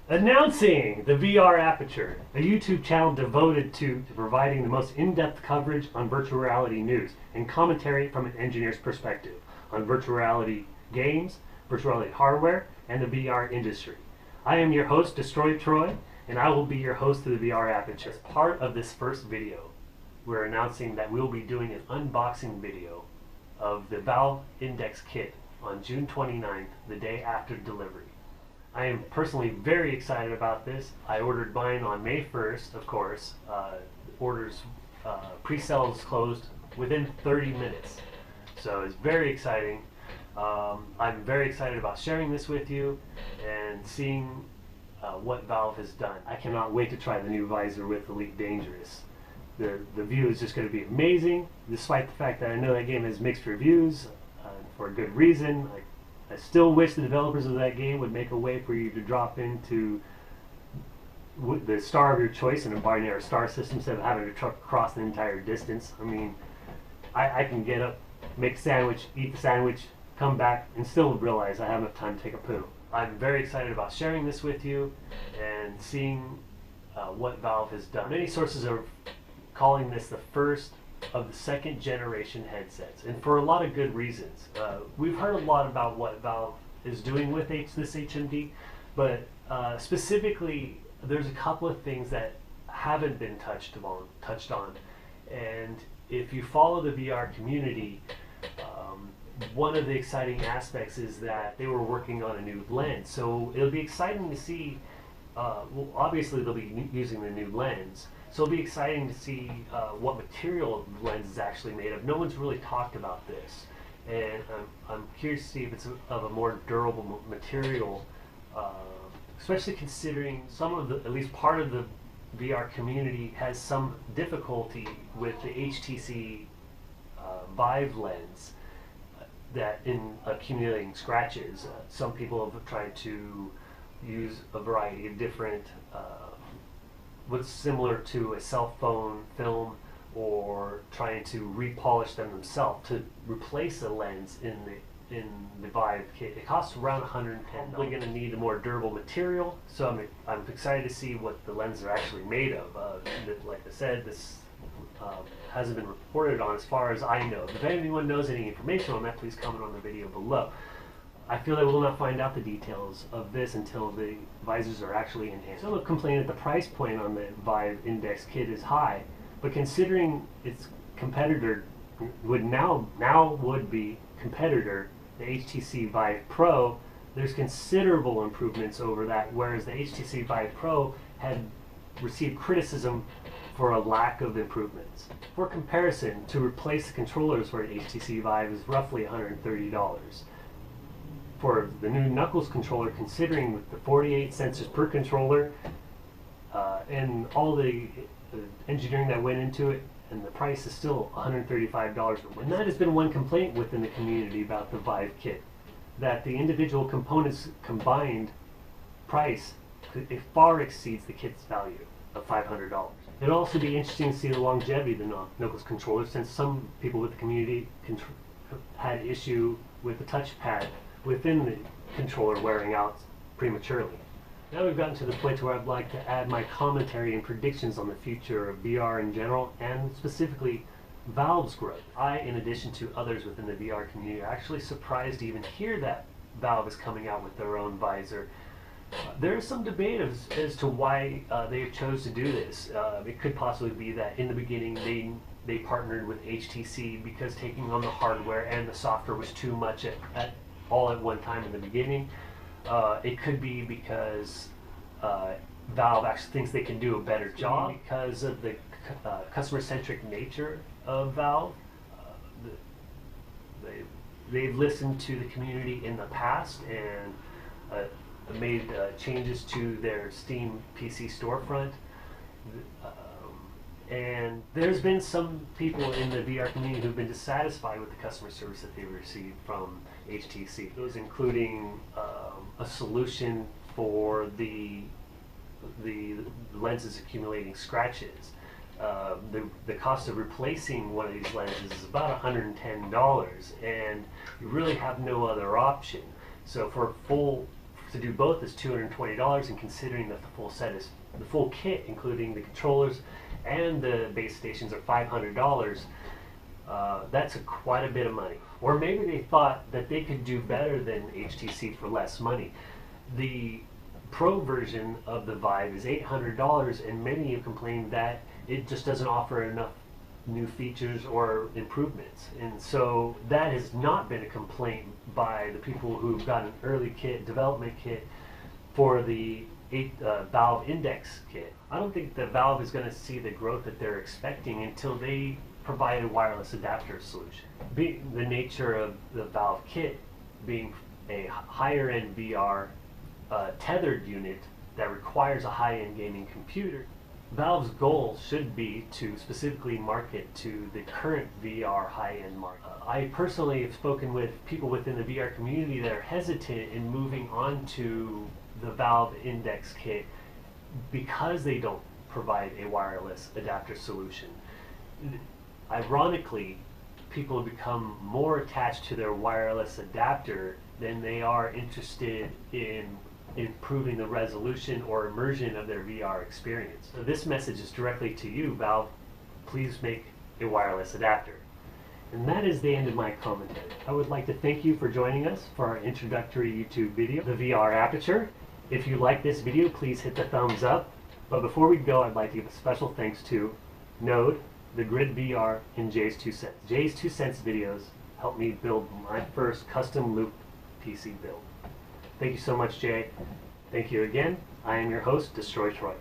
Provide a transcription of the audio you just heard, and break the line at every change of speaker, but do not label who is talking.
Announcing the VR Aperture, a YouTube channel devoted to providing the most in-depth coverage on virtual reality news and commentary from an engineer's perspective on virtual reality games, virtual reality hardware, and the VR industry. I am your host, Destroy Troy, and I will be your host of the VR Aperture. As part of this first video, we're announcing that we'll be doing an unboxing video of the Valve Index Kit on June 29th, the day after delivery. I am personally very excited about this. I ordered mine on May 1st, of course. Pre-sales closed within 30 minutes. So it's very exciting. I'm very excited about sharing this with you and seeing what Valve has done. I cannot wait to try the new visor with Elite Dangerous. The view is just going to be amazing, despite the fact that I know that game has mixed reviews for a good reason. I still wish the developers of that game would make a way for you to drop into the star of your choice in a binary star system instead of having to truck across the entire distance. I mean, I can get up, make a sandwich, eat the sandwich, come back, and still realize I have enough time to take a poo. I'm very excited about sharing this with you and seeing what Valve has done. Many sources are calling this the first of the second generation headsets, and for a lot of good reasons. We've heard a lot about what Valve is doing with this HMD, but specifically there's a couple of things that haven't been touched on. And if you follow the VR community, one of the exciting aspects is that they were working on a new lens. So it'll be exciting to see, well, obviously they'll be using the new lens, so it'll be exciting to see what material the lens is actually made of. No one's really talked about this, and I'm curious to see if it's of a more durable material, especially considering some of the, at least part of the VR community has some difficulty with the HTC Vive lens that in accumulating scratches. Some people have tried to use a variety of different what's similar to a cell phone film, or trying to repolish them themselves to replace a lens in the Vive kit. It costs around $110. Probably going to need a more durable material, so I'm excited to see what the lenses are actually made of. Like I said, this hasn't been reported on as far as I know. If anyone knows any information on that, please comment on the video below. I feel that we will not find out the details of this until the visors are actually in hand. Some have complained that the price point on the Vive Index Kit is high, but considering its competitor would be competitor, the HTC Vive Pro, there's considerable improvements over that, whereas the HTC Vive Pro had received criticism for a lack of improvements. For comparison, to replace the controllers for an HTC Vive is roughly $130. For the new Knuckles controller, considering with the 48 sensors per controller and all the engineering that went into it, and the price is still $135. And that has been one complaint within the community about the Vive kit, that the individual components combined price it far exceeds the kit's value of $500. It'll also be interesting to see the longevity of the Knuckles controller, since some people with the community had issue with the touchpad within the controller wearing out prematurely. Now we've gotten to the point where I'd like to add my commentary and predictions on the future of VR in general, and specifically Valve's growth. I, in addition to others within the VR community, are actually surprised to even hear that Valve is coming out with their own visor. There is some debate as to why they chose to do this. It could possibly be that in the beginning they partnered with HTC because taking on the hardware and the software was too much all at one time in the beginning. It could be because Valve actually thinks they can do a better job because of the customer-centric nature of Valve. They've listened to the community in the past and made changes to their Steam PC storefront. And there's been some people in the VR community who've been dissatisfied with the customer service that they received from HTC. Those including a solution for the lenses accumulating scratches. The cost of replacing one of these lenses is about $110, and you really have no other option. So for To do both is $220, and considering that the full set is the full kit, including the controllers and the base stations, are $500. That's quite a bit of money. Or maybe they thought that they could do better than HTC for less money. The Pro version of the Vive is $800, and many have complained that it just doesn't offer enough new features or improvements. And so that has not been a complaint by the people who've got an early kit, development kit for the Valve Index kit. I don't think that Valve is going to see the growth that they're expecting until they provide a wireless adapter solution. Being the nature of the Valve kit being a higher end VR tethered unit that requires a high-end gaming computer, Valve's goal should be to specifically market to the current VR high-end market. I personally have spoken with people within the VR community that are hesitant in moving on to the Valve Index kit because they don't provide a wireless adapter solution. Ironically, people have become more attached to their wireless adapter than they are interested in improving the resolution or immersion of their VR experience. So this message is directly to you, Valve. Please make a wireless adapter. And that is the end of my commentary. I would like to thank you for joining us for our introductory YouTube video, the VR Aperture. If you like this video, please hit the thumbs up. But before we go, I'd like to give a special thanks to Node, the Grid VR, and Jay's 2 Cents. Jay's 2 Cents videos helped me build my first custom loop PC build. Thank you so much, Jay. Thank you again. I am your host, Destroy Troy.